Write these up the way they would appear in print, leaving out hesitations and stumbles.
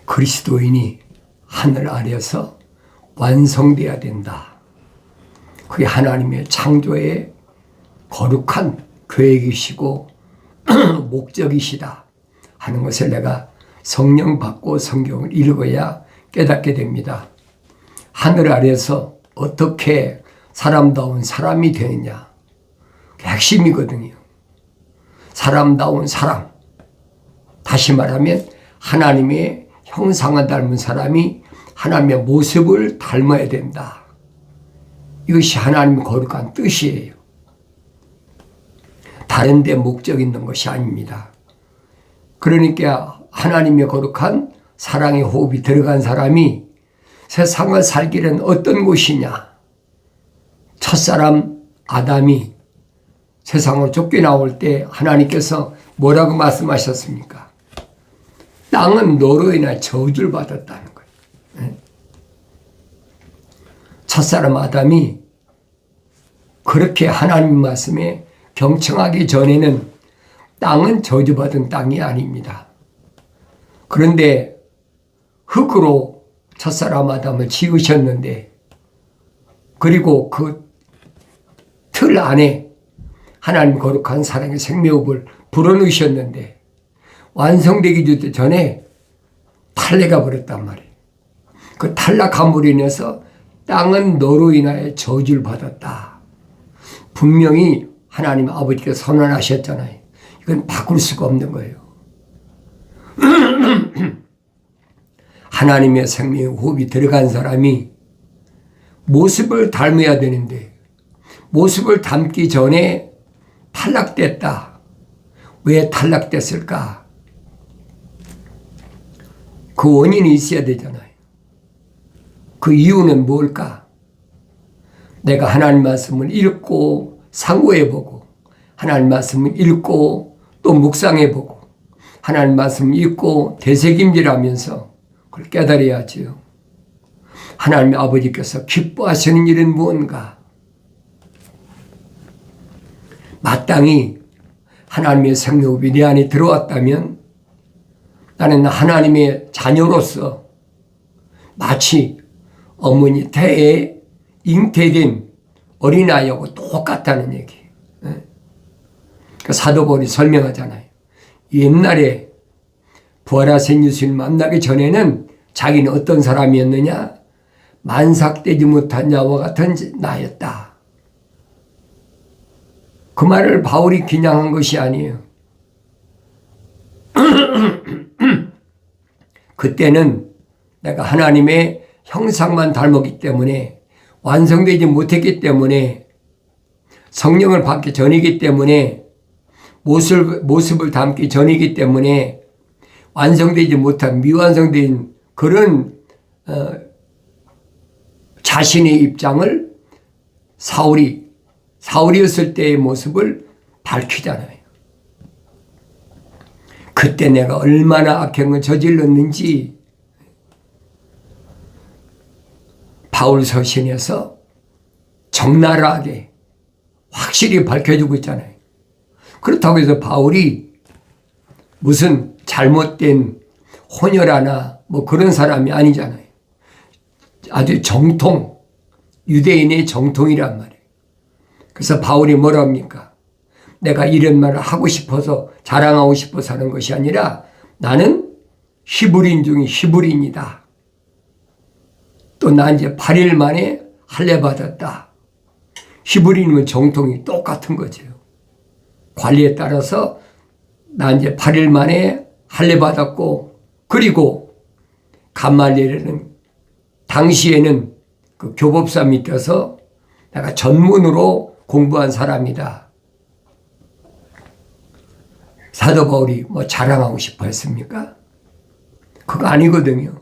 그리스도인이 하늘 아래에서 완성되어야 된다. 그게 하나님의 창조의 거룩한 계획이시고 목적이시다 하는 것을 내가 성령 받고 성경을 읽어야 깨닫게 됩니다. 하늘 아래에서 어떻게 사람다운 사람이 되느냐, 그게 핵심이거든요. 사람다운 사람, 다시 말하면 하나님의 형상을 닮은 사람이 하나님의 모습을 닮아야 된다. 이것이 하나님의 거룩한 뜻이에요. 다른 데 목적 있는 것이 아닙니다. 그러니까 하나님의 거룩한 사랑의 호흡이 들어간 사람이 세상을 살기는 어떤 곳이냐. 첫사람 아담이 세상으로 쫓겨나올 때 하나님께서 뭐라고 말씀하셨습니까? 땅은 너로 인해 저주를 받았다는 거예요. 첫사람 아담이 그렇게 하나님 말씀에 경청하기 전에는 땅은 저주받은 땅이 아닙니다. 그런데 흙으로 첫사람 아담을 지으셨는데, 그리고 그 틀 안에 하나님 거룩한 사랑의 생명을 불어넣으셨는데 완성되기 전에 탈레가 버렸단 말이에요. 그 탈락함으로 인해서 땅은 너로 인하여 저주를 받았다. 분명히 하나님 아버지께서 선언하셨잖아요. 이건 바꿀 수가 없는 거예요. 하나님의 생명의 호흡이 들어간 사람이 모습을 닮아야 되는데 모습을 닮기 전에 탈락됐다. 왜 탈락됐을까? 그 원인이 있어야 되잖아요. 그 이유는 뭘까? 내가 하나님 말씀을 읽고 상고해보고, 하나님 말씀을 읽고 또 묵상해보고, 하나님 말씀을 읽고 되새김질하면서 그걸 깨달아야지요. 하나님 아버지께서 기뻐하시는 일은 무언가? 마땅히 하나님의 생명이 내 안에 들어왔다면 나는 하나님의 자녀로서 마치 어머니 태에 잉태된 어린아이하고 똑같다는 얘기. 그 사도 바울이 설명하잖아요. 옛날에 부활하신 예수님 만나기 전에는 자기는 어떤 사람이었느냐? 만삭되지 못한 자와 같은 나였다. 그 말을 바울이 기냥한 것이 아니에요. 그때는 내가 하나님의 형상만 닮았기 때문에, 완성되지 못했기 때문에, 성령을 받기 전이기 때문에, 모습을 담기 전이기 때문에 완성되지 못한 미완성된 그런 자신의 입장을 사울이었을 때의 모습을 밝히잖아요. 그때 내가 얼마나 악행을 저질렀는지 바울 서신에서 적나라하게 확실히 밝혀주고 있잖아요. 그렇다고 해서 바울이 무슨 잘못된 혼혈하나 뭐 그런 사람이 아니잖아요. 아주 정통, 유대인의 정통이란 말이에요. 그래서 바울이 뭐라 합니까? 내가 이런 말을 하고 싶어서 자랑하고 싶어서 하는 것이 아니라 나는 히브리인 중에 히브리인이다. 또 나 이제 8일 만에 할례 받았다. 히브리인은 정통이 똑같은 거죠. 관리에 따라서 나 이제 8일 만에 할례 받았고, 그리고 감말리엘은 당시에는 그 교법사 밑에서 내가 전문으로 공부한 사람이다. 사도 바울이 뭐 자랑하고 싶어 했습니까? 그거 아니거든요.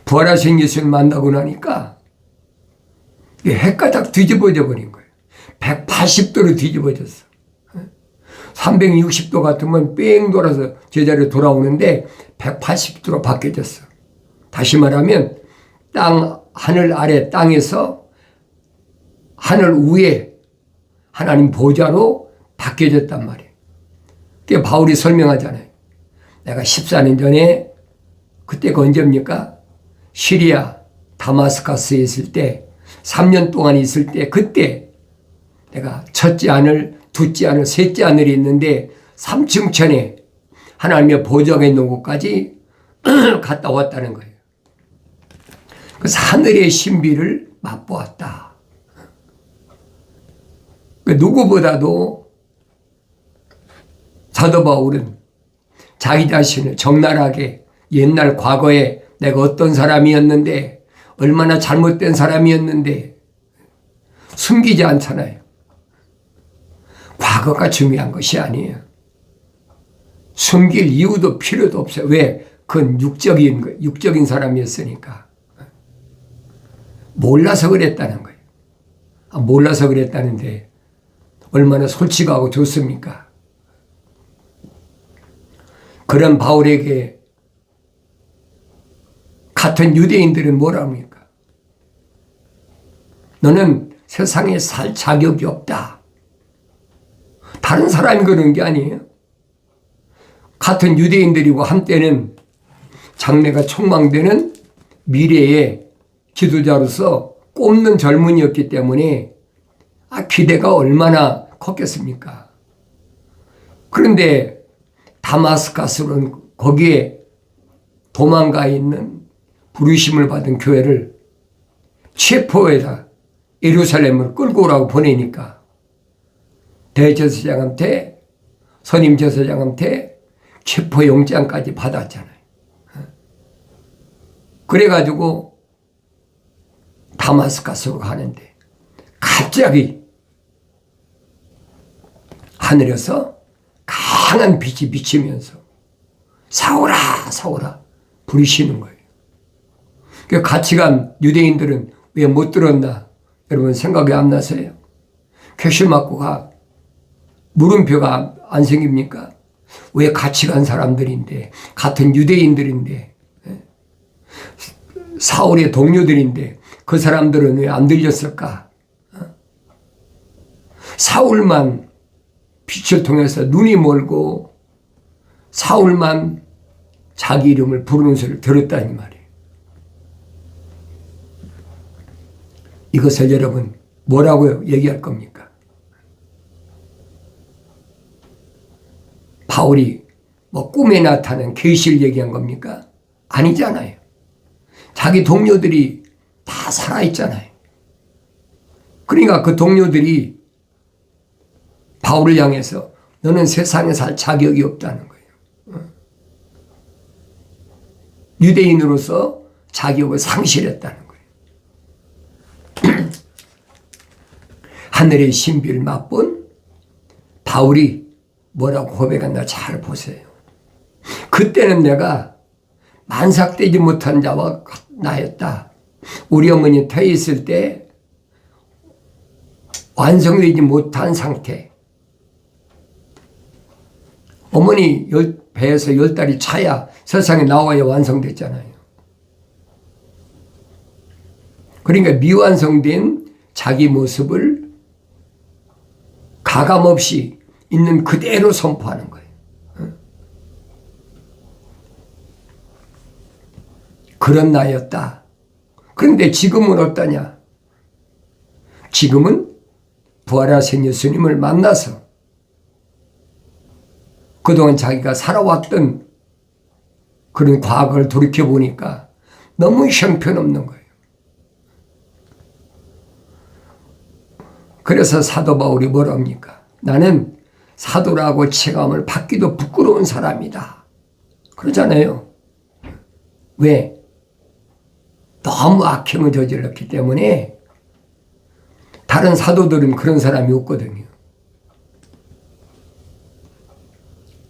부활하신 예수를 만나고 나니까 해가닥 뒤집어져 버린 거예요. 180도로 뒤집어졌어. 360도 같으면 뺑 돌아서 제자리로 돌아오는데 180도로 바뀌어졌어. 다시 말하면 하늘 아래 땅에서 하늘 위에 하나님 보좌로 바뀌어졌단 말이에요. 그게 바울이 설명하잖아요. 내가 14년 전에 그때가 언제입니까? 시리아 다마스커스에 있을 때 3년 동안 있을 때 그때 내가 첫째 아들, 둘째 아들, 셋째 아들이 있는데 3층천에 하나님의 보좌가 있는 곳까지 갔다 왔다는 거예요. 그래서 하늘의 신비를 맛보았다. 누구보다도 사도 바울은 자기 자신을 적나라하게 옛날 과거에 내가 어떤 사람이었는데 얼마나 잘못된 사람이었는데 숨기지 않잖아요. 과거가 중요한 것이 아니에요. 숨길 이유도 필요도 없어요. 왜? 그건 육적인 사람이었으니까. 몰라서 그랬다는 거예요. 몰라서 그랬다는데 얼마나 솔직하고 좋습니까? 그런 바울에게 같은 유대인들은 뭐라 합니까? 너는 세상에 살 자격이 없다. 다른 사람이 그런 게 아니에요. 같은 유대인들이고 한때는 장래가 촉망되는 미래의 지도자로서 꼽는 젊은이였기 때문에 기대가 얼마나 컸겠습니까? 그런데 다마스커스는 거기에 도망가 있는 부르심을 받은 교회를 체포해서 예루살렘을 끌고 오라고 보내니까 대제사장한테 선임 제사장한테 체포영장까지 받았잖아요. 그래가지고 다마스커스로 가는데 갑자기 하늘에서 강한 빛이 비치면서 사오라 사오라 부르시는 거예요. 같이 간 유대인들은 왜 못 들었나? 여러분 생각이 안 나세요? 캐시 맞고 물음표가 안 생깁니까? 왜 같이 간 사람들인데 같은 유대인들인데 사울의 동료들인데 그 사람들은 왜 안 들렸을까? 사울만 빛을 통해서 눈이 멀고 사울만 자기 이름을 부르는 소리를 들었다니 말이에요. 이것을 여러분 뭐라고 얘기할 겁니까? 바울이 꿈에 나타난 계시를 얘기한 겁니까? 아니잖아요. 자기 동료들이 다 살아있잖아요. 그러니까 그 동료들이 바울을 향해서 너는 세상에 살 자격이 없다는 거예요. 유대인으로서 자격을 상실했다는 거예요. 하늘의 신비를 맛본 바울이 뭐라고 고백한다 잘 보세요. 그때는 내가 만삭되지 못한 자와 나였다. 우리 어머니 태에 있을 때 완성되지 못한 상태. 어머니 배에서 10달이 차야 세상에 나와야 완성됐잖아요. 그러니까 미완성된 자기 모습을 가감없이 있는 그대로 선포하는 거예요. 그런 나였다. 그런데 지금은 어떠냐? 지금은 부활하신 예수님을 만나서 그동안 자기가 살아왔던 그런 과거를 돌이켜보니까 너무 형편없는 거예요. 그래서 사도 바울이 뭐라 합니까? 나는 사도라고 체감을 받기도 부끄러운 사람이다. 그러잖아요. 왜? 너무 악행을 저질렀기 때문에 다른 사도들은 그런 사람이 없거든요.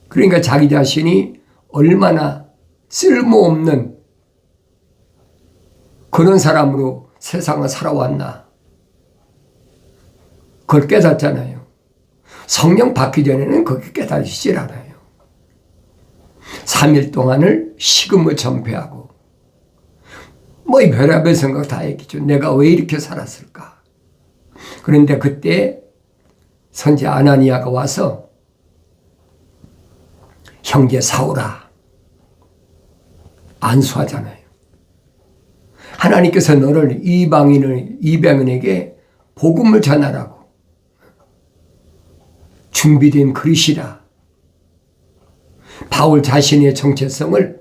그러니까 자기 자신이 얼마나 쓸모없는 그런 사람으로 세상을 살아왔나. 그걸 깨닫잖아요. 성령 받기 전에는 그렇게 깨닫지질 않아요. 3일 동안을 식음을 전폐하고 이 별의별 생각 다 했겠죠. 내가 왜 이렇게 살았을까? 그런데 그때 선지 아나니아가 와서 형제 사울아 안수하잖아요. 하나님께서 너를 이방인에게 복음을 전하라고 준비된 그릇이라. 바울 자신의 정체성을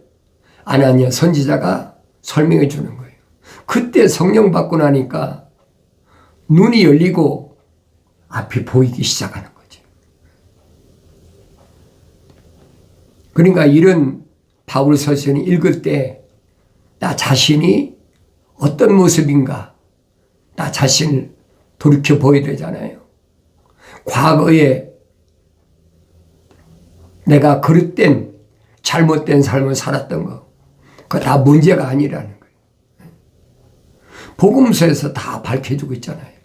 아나니아 선지자가 설명해 주는 거예요. 그때 성령 받고 나니까 눈이 열리고 앞이 보이기 시작하는 거죠. 그러니까 이런 바울 서신을 읽을 때 나 자신이 어떤 모습인가, 나 자신을 돌이켜 보여야 되잖아요. 과거에 내가 그릇된 잘못된 삶을 살았던 거, 그거 다 문제가 아니라는 거예요. 복음서에서 다 밝혀주고 있잖아요.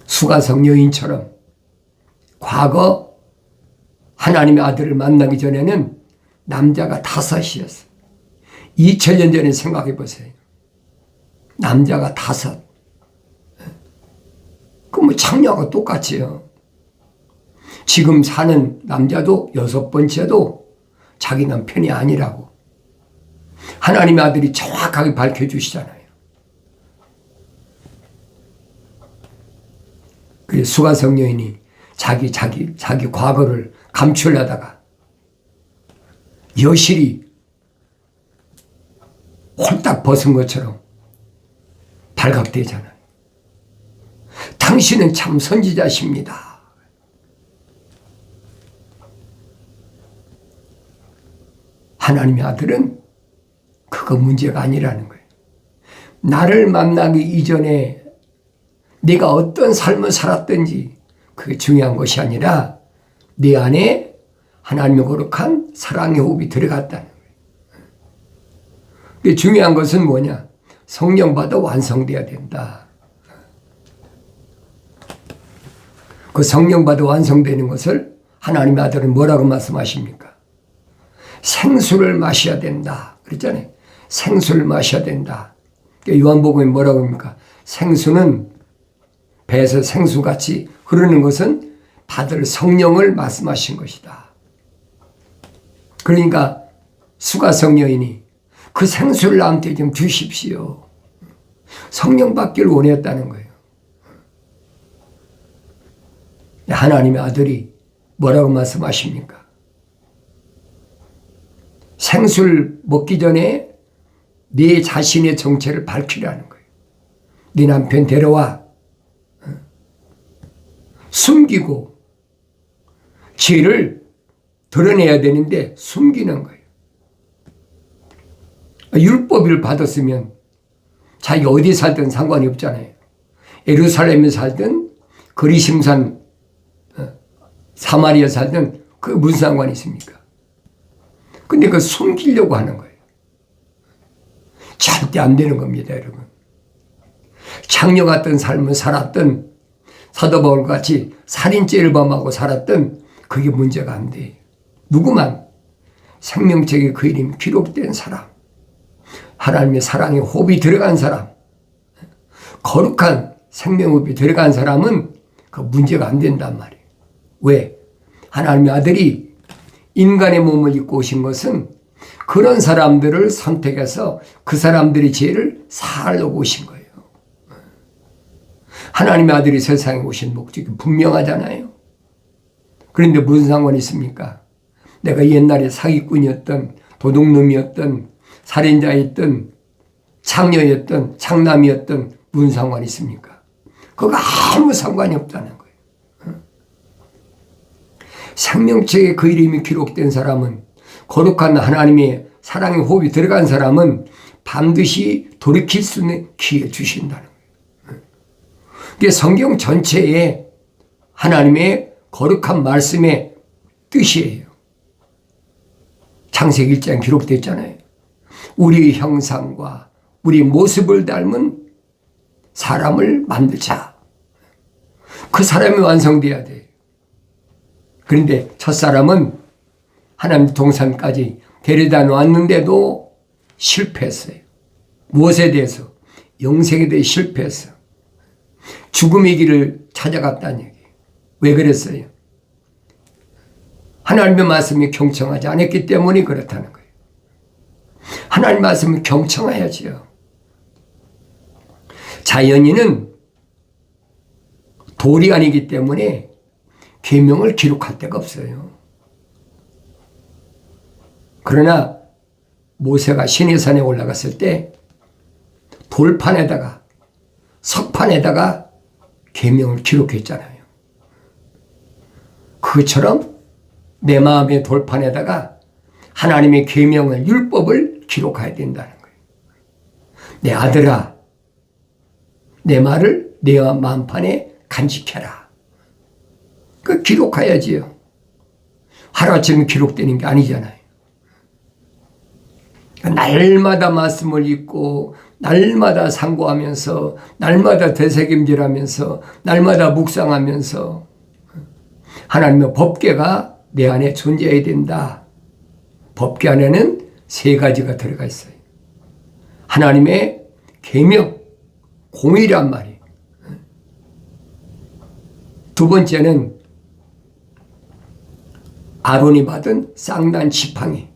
수가성 여인처럼 과거 하나님의 아들을 만나기 전에는 남자가 5이었어요. 2000년 전에 생각해 보세요. 남자가 5. 그럼 뭐 창녀하고 똑같지요. 지금 사는 남자도 6번째도 자기 남편이 아니라고 하나님의 아들이 정확하게 밝혀주시잖아요. 그래서 수가성 여인이 자기 과거를 감추려다가 여실히 홀딱 벗은 것처럼 발각되잖아요. 당신은 참 선지자십니다. 하나님의 아들은 그거 문제가 아니라는 거예요. 나를 만나기 이전에 네가 어떤 삶을 살았든지 그게 중요한 것이 아니라 네 안에 하나님의 거룩한 사랑의 호흡이 들어갔다는 거예요. 근데 중요한 것은 뭐냐? 성령 받아 완성돼야 된다. 그 성령 받아 완성되는 것을 하나님의 아들은 뭐라고 말씀하십니까? 생수를 마셔야 된다. 그랬잖아요. 생수를 마셔야 된다. 요한복음에 뭐라고 합니까? 생수는 배에서 생수같이 흐르는 것은 받을 성령을 말씀하신 것이다. 그러니까 수가성 여인이 그 생수를 나한테 좀 주십시오. 성령 받기를 원했다는 거예요. 하나님의 아들이 뭐라고 말씀하십니까? 생수를 먹기 전에 네 자신의 정체를 밝히라는 거예요. 네 남편 데려와. 숨기고 죄를 드러내야 되는데 숨기는 거예요. 율법을 받았으면 자기 어디 살든 상관이 없잖아요. 예루살렘에 살든 거리심산 사마리아 살든 그게 무슨 상관이 있습니까? 근데 그걸 숨기려고 하는 거예요. 절대 안 되는 겁니다, 여러분. 창녀 같은 삶을 살았던 사도 바울 같이 살인죄를 범하고 살았던 그게 문제가 안 돼요. 누구만 생명책에 그 이름이 기록된 사람, 하나님의 사랑의 호흡이 들어간 사람, 거룩한 생명호흡이 들어간 사람은 그 문제가 안 된단 말이에요. 왜? 하나님의 아들이 인간의 몸을 입고 오신 것은 그런 사람들을 선택해서 그 사람들의 죄를 사하려고 오신 거예요. 하나님의 아들이 세상에 오신 목적이 분명하잖아요. 그런데 무슨 상관이 있습니까? 내가 옛날에 사기꾼이었던 도둑놈이었던 살인자였던 창녀였던 창남이었던 무슨 상관이 있습니까? 그거 아무 상관이 없다는 거예요. 생명책에 그 이름이 기록된 사람은, 거룩한 하나님의 사랑의 호흡이 들어간 사람은 반드시 돌이킬 수 있는 기회 주신다는 거예요. 그게 성경 전체에 하나님의 거룩한 말씀의 뜻이에요. 창세기 1장에 기록됐잖아요. 우리의 형상과 우리 모습을 닮은 사람을 만들자. 그 사람이 완성돼야 돼요. 그런데 첫사람은 하나님 동산까지 데려다 놓았는데도 실패했어요. 무엇에 대해서? 영생에 대해 실패했어요. 죽음의 길을 찾아갔다는 얘기예요. 왜 그랬어요? 하나님의 말씀이 경청하지 않았기 때문에 그렇다는 거예요. 하나님 말씀을 경청해야지요. 자연인은 돌이 아니기 때문에 계명을 기록할 데가 없어요. 그러나 모세가 시내산에 올라갔을 때 돌판에다가 석판에다가 계명을 기록했잖아요. 그것처럼 내 마음의 돌판에다가 하나님의 계명을, 율법을 기록해야 된다는 거예요. 내 아들아, 내 말을 내 마음판에 간직해라. 그 기록해야지요. 하루아침에 기록되는 게 아니잖아요. 날마다 말씀을 읽고 날마다 상고하면서 날마다 되새김질하면서 날마다 묵상하면서 하나님의 법궤가 내 안에 존재해야 된다. 법궤 안에는 3가지가 들어가 있어요. 하나님의 계명, 공의란 말이에요. 두 번째는 아론이 받은 쌍난 지팡이,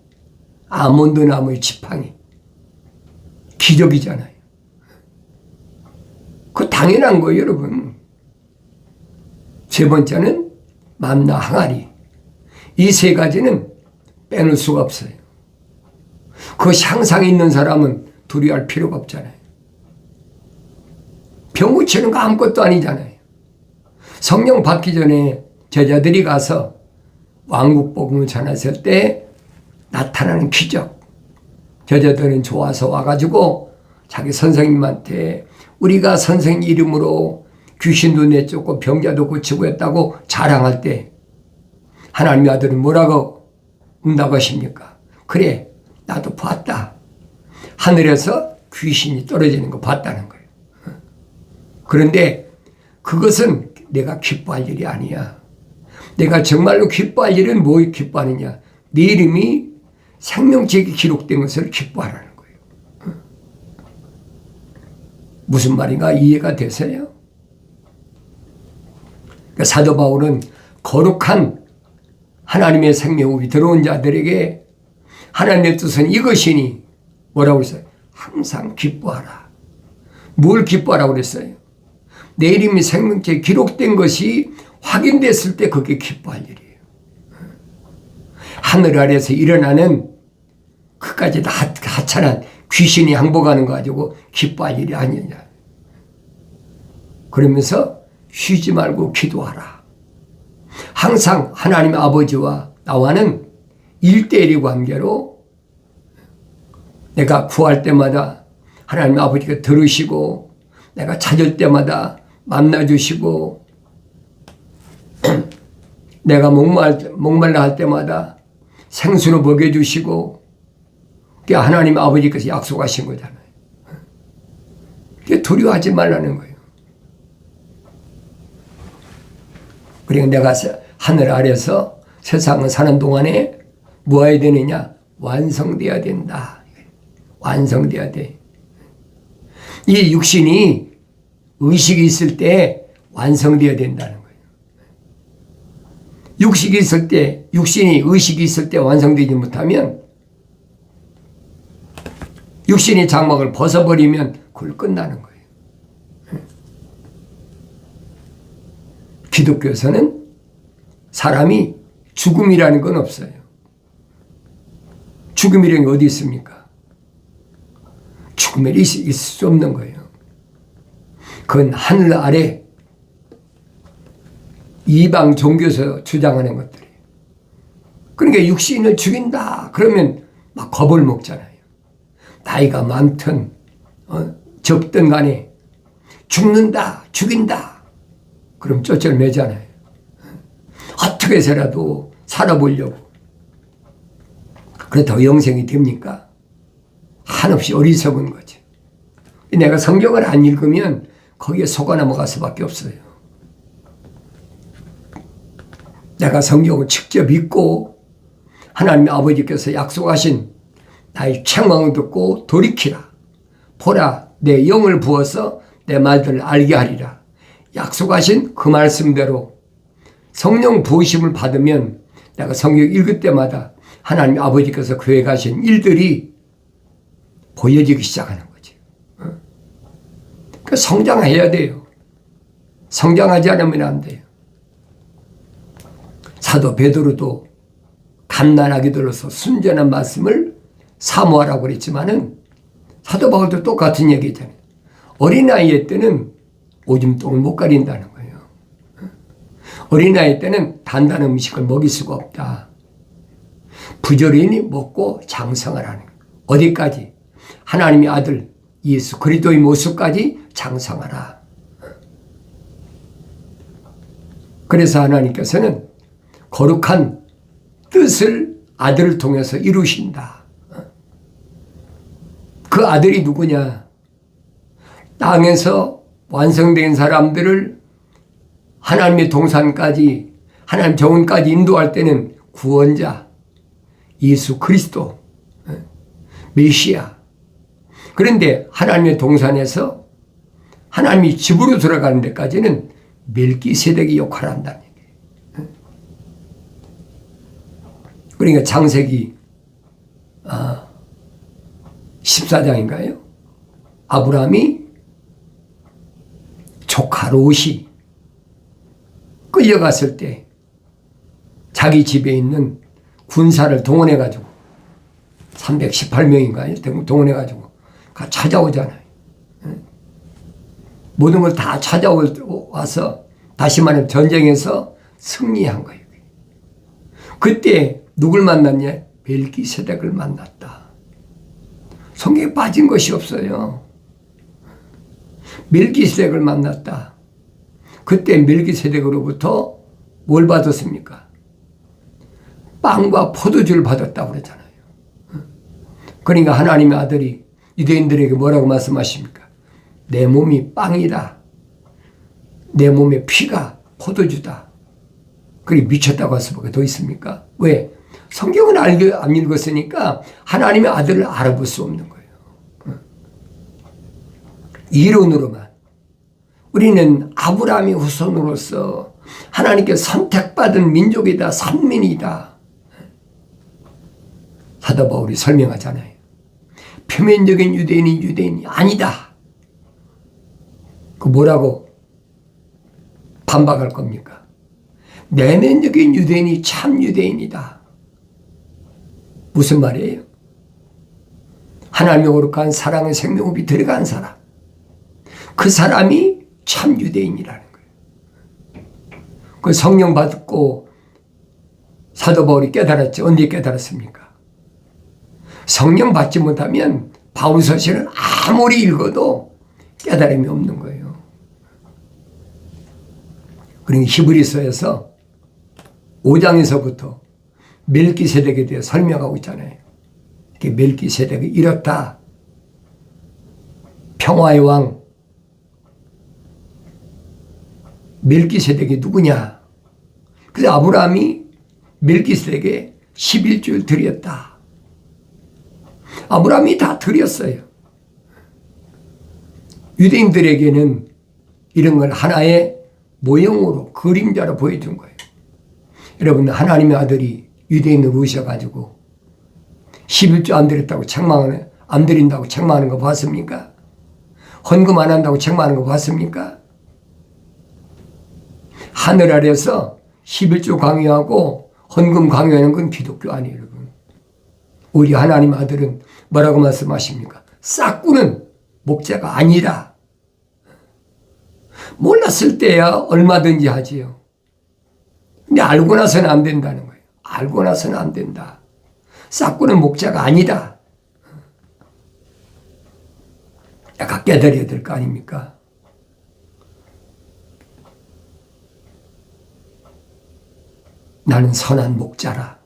아몬드 나무의 지팡이. 기적이잖아요. 그 당연한 거예요, 여러분. 세 번째는 만나 항아리. 이 3가지는 빼놓을 수가 없어요. 그것이 항상 있는 사람은 두려워할 필요가 없잖아요. 병 고치는 거 아무것도 아니잖아요. 성령 받기 전에 제자들이 가서 왕국 복음을 전했을 때 나타나는 기적. 제자들은 좋아서 와가지고 자기 선생님한테 우리가 선생님 이름으로 귀신도 내쫓고 병자도 고치고 했다고 자랑할 때 하나님의 아들은 뭐라고 응답하십니까? 그래, 나도 봤다. 하늘에서 귀신이 떨어지는 거 봤다는 거예요. 그런데 그것은 내가 기뻐할 일이 아니야. 내가 정말로 기뻐할 일은 뭐 기뻐하느냐? 네 이름이 생명책에 기록된 것을 기뻐하라는 거예요. 무슨 말인가 이해가 되세요? 그러니까 사도 바울은 거룩한 하나님의 생명이 들어온 자들에게 하나님의 뜻은 이것이니 뭐라고 했어요? 항상 기뻐하라. 뭘 기뻐하라고 그랬어요? 내 이름이 생명책에 기록된 것이 확인됐을 때 그게 기뻐할 일이에요. 하늘 아래에서 일어나는 그까지 다 하찮은 귀신이 항복하는 거 가지고 기뻐할 일이 아니냐. 그러면서 쉬지 말고 기도하라. 항상 하나님 아버지와 나와는 1:1 관계로 내가 구할 때마다 하나님 아버지가 들으시고 내가 찾을 때마다 만나주시고 내가 목말라 할 때마다 생수로 먹여주시고 그게 하나님 아버지께서 약속하신 거잖아요. 그게 두려워하지 말라는 거예요. 그리고 내가 하늘 아래서 세상을 사는 동안에 뭐 해야 되느냐? 완성돼야 된다. 완성돼야 돼. 이 육신이 의식이 있을 때 완성돼야 된다는 거예요. 육식이 있을 때, 육신이 의식이 있을 때 완성되지 못하면 육신의 장막을 벗어버리면 그걸 끝나는 거예요. 기독교에서는 사람이 죽음이라는 건 없어요. 죽음이라는 게 어디 있습니까? 죽음에 있을 수 없는 거예요. 그건 하늘 아래 이방 종교에서 주장하는 것들이에요. 그러니까 육신을 죽인다 그러면 막 겁을 먹잖아요. 나이가 많든 적든 간에 죽는다 죽인다 그럼 쫓아내잖아요. 어떻게 해서라도 살아보려고. 그렇다고 영생이 됩니까? 한없이 어리석은 거지. 내가 성경을 안 읽으면 거기에 속아 넘어갈 수밖에 없어요. 내가 성경을 직접 읽고 하나님 아버지께서 약속하신 나의 책망을 듣고 돌이키라. 보라, 내 영을 부어서 내 말들을 알게 하리라. 약속하신 그 말씀대로 성령 부으심을 받으면 내가 성경 읽을 때마다 하나님 아버지께서 계획하신 일들이 보여지기 시작하는 거지. 그러니까 성장해야 돼요. 성장하지 않으면 안 돼요. 사도 베드로도 갓난아기 들로서 순전한 말씀을 사모하라고 그랬지만은 사도 바울도 똑같은 얘기잖아요. 어린아이 때는 오줌똥을 못 가린다는 거예요. 어린아이 때는 단단한 음식을 먹일 수가 없다. 부지런히 먹고 장성을 하는 거예요. 어디까지? 하나님의 아들 예수 그리스도의 모습까지 장성하라. 그래서 하나님께서는 거룩한 뜻을 아들을 통해서 이루신다. 그 아들이 누구냐? 땅에서 완성된 사람들을 하나님의 동산까지, 하나님 정원까지 인도할 때는 구원자, 예수 그리스도, 메시아. 그런데 하나님의 동산에서 하나님이 집으로 들어가는 데까지는 멜기세덱이 역할을 한다는 얘기예요. 그러니까 창세기 14장인가요? 아브라함이 조카 롯이 끌려갔을 때 자기 집에 있는 군사를 동원해가지고 318명인가요? 동원해가지고 찾아오잖아요. 모든 걸 다 찾아와서 다시 말하면 전쟁에서 승리한 거예요. 그때 누굴 만났냐? 멜기세덱을 만났다. 성경에 빠진 것이 없어요. 멜기세덱을 만났다. 그때 멜기세덱으로부터 뭘 받았습니까? 빵과 포도주를 받았다고 그러잖아요. 그러니까 하나님의 아들이 유대인들에게 뭐라고 말씀하십니까? 내 몸이 빵이다. 내 몸의 피가 포도주다. 그게 미쳤다고 할 수밖에 더 있습니까? 왜? 성경은 안 읽었으니까 하나님의 아들을 알아볼 수 없는 거예요. 이론으로만. 우리는 아브라함의 후손으로서 하나님께 선택받은 민족이다. 선민이다. 사도 바울이 설명하잖아요. 표면적인 유대인이 유대인이 아니다. 그 뭐라고 반박할 겁니까? 내면적인 유대인이 참 유대인이다. 무슨 말이에요? 하나님의 거룩한 사랑의 생명흡이 들어간 사람. 그 사람이 참 유대인이라는 거예요. 그 성령 받고 사도 바울이 깨달았죠. 언제 깨달았습니까? 성령 받지 못하면 바울서신을 아무리 읽어도 깨달음이 없는 거예요. 그러니까 히브리서에서 5장에서부터 멜기세덱에 대해 설명하고 있잖아요. 멜기세덱이 이렇다. 평화의 왕 멜기세덱이 누구냐? 그래서 아브라함이 멜기세덱에게 11조를 드렸다. 아브라함이 다 드렸어요. 유대인들에게는 이런 걸 하나의 모형으로 그림자로 보여준 거예요. 여러분 하나님의 아들이 유대인을 오셔가지고 11조 안 드렸다고 책망하는, 안 드린다고 책망하는 거 봤습니까? 헌금 안 한다고 책망하는 거 봤습니까? 하늘 아래서 11조 강요하고 헌금 강요하는 건 기독교 아니에요, 여러분. 우리 하나님 아들은 뭐라고 말씀하십니까? 싹구는 목자가 아니라. 몰랐을 때야 얼마든지 하지요. 근데 알고 나서는 안 된다는 거예요. 알고 나서는 안 된다. 싹구는 목자가 아니다. 약간 깨달아야 될 거 아닙니까? 나는 선한 목자라.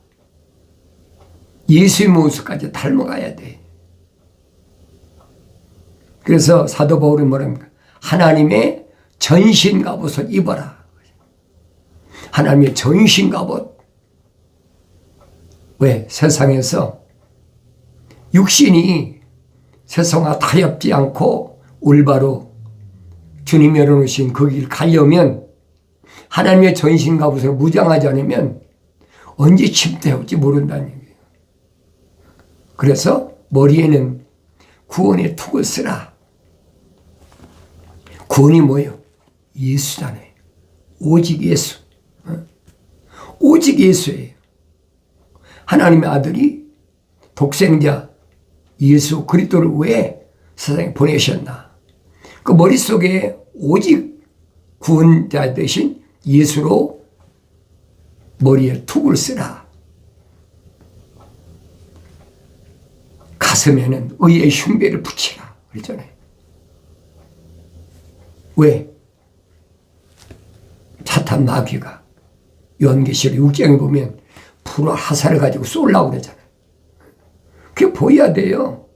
예수의 모습까지 닮아가야 돼. 그래서 사도 바울은 뭐랍니까? 하나님의 전신 갑옷을 입어라. 하나님의 전신 갑옷. 왜? 세상에서 육신이 세상과 타협지 않고 올바로 주님이 열어놓으신 그 길 가려면 하나님의 전신 갑옷을 무장하지 않으면 언제 침대올지 모른다는 얘기예요. 그래서 머리에는 구원의 톡을 쓰라. 구원이 뭐예요? 예수잖아요. 오직 예수. 오직 예수예요. 하나님의 아들이 독생자 예수 그리스도를 왜 세상에 보내셨나? 그 머릿속에 오직 구원자 되신 예수로 머리에 툭을 쓰라. 가슴에는 의의 흉배를 붙이라. 그랬잖아요. 왜? 사탄 마귀가 요한계시록 6장에 보면 불과 화살을 가지고 쏠라고 그러잖아요. 그게 보여야 돼요.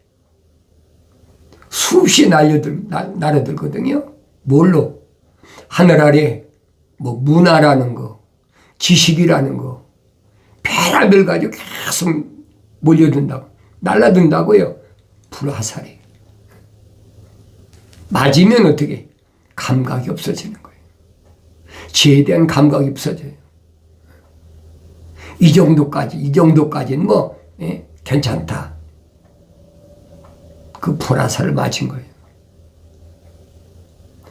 수없이 날아들거든요. 뭘로? 하늘 아래 뭐 문화라는 거, 지식이라는 거, 별의별 가지고 계속 몰려든다고, 날아든다고요. 불화살이. 맞으면 어떻게? 감각이 없어지는 거예요. 죄에 대한 감각이 없어져요. 이 정도까지는 뭐 괜찮다. 그 불화살을 맞은 거예요.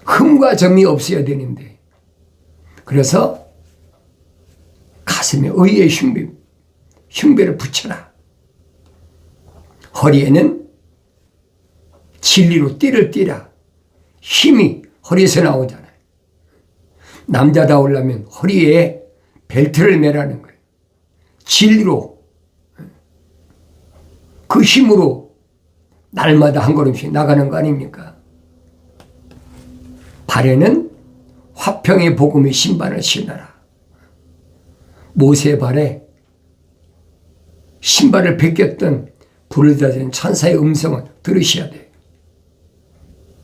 흠과 점이 없어야 되는데, 그래서 가슴에 의의 흉배를 붙여라. 허리에는 진리로 띠를 띠라. 힘이 허리에서 나오잖아요. 남자다우려면 허리에 벨트를 매라는 거예요. 진리로, 그 힘으로 날마다 한 걸음씩 나가는 거 아닙니까? 발에는 화평의 복음의 신발을 신어라. 모세의 발에 신발을 벗겼던 불을 닫은 천사의 음성을 들으셔야 돼요.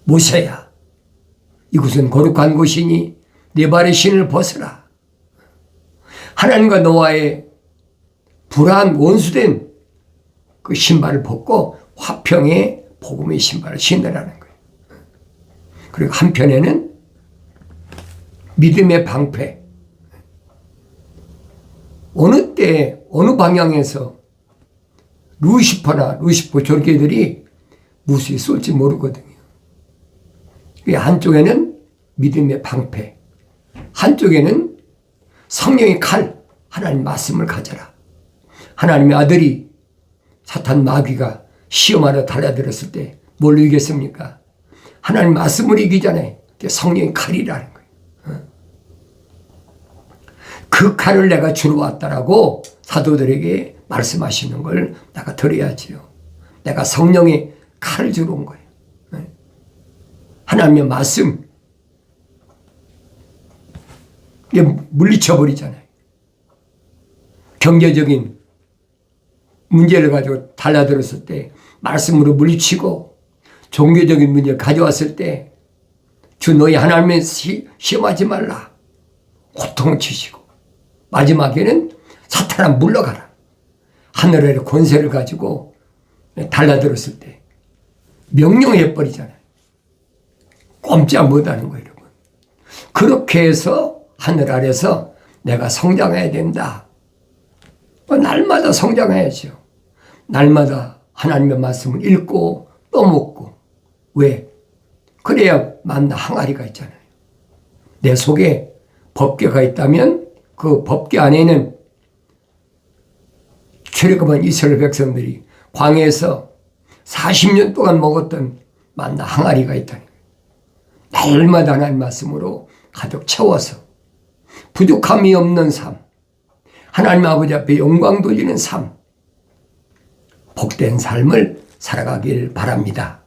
모세야, 이곳은 거룩한 곳이니 내 발의 신을 벗어라. 하나님과 노아의 불안 원수된 그 신발을 벗고 화평의 복음의 신발을 신으라는 거예요. 그리고 한편에는 믿음의 방패. 어느 때 어느 방향에서 루시퍼 졸개들이 무수히 쏠지 모르거든요. 한쪽에는 믿음의 방패, 한쪽에는 성령의 칼, 하나님 말씀을 가져라. 하나님의 아들이 사탄 마귀가 시험하러 달려들었을 때 뭘로 이겼습니까? 하나님 말씀을 이기잖아요. 성령의 칼이라는 거예요. 그 칼을 내가 주러 왔다라고 사도들에게 말씀하시는 걸 내가 들어야지요. 내가 성령의 칼을 주러 온 거예요. 하나님의 말씀, 이게 물리쳐버리잖아요. 경제적인 문제를 가지고 달라들었을 때 말씀으로 물리치고, 종교적인 문제를 가져왔을 때 주 너희 하나님을 시험하지 말라. 고통을 치시고, 마지막에는 사탄아 물러가라. 하늘의 권세를 가지고 달라들었을 때 명령해버리잖아요. 꼼짝 못하는 거예요, 여러분. 그렇게 해서 하늘 아래서 내가 성장해야 된다. 날마다 성장해야죠. 날마다 하나님의 말씀을 읽고 또 먹고. 왜? 그래야 만나 항아리가 있잖아요. 내 속에 법궤가 있다면 그 법궤 안에는 출애굽한 이스라엘 백성들이 광야에서 40년 동안 먹었던 만나 항아리가 있다는 거예요. 날마다 하나님 말씀으로 가득 채워서 부족함이 없는 삶, 하나님 아버지 앞에 영광 돌리는 삶, 복된 삶을 살아가길 바랍니다.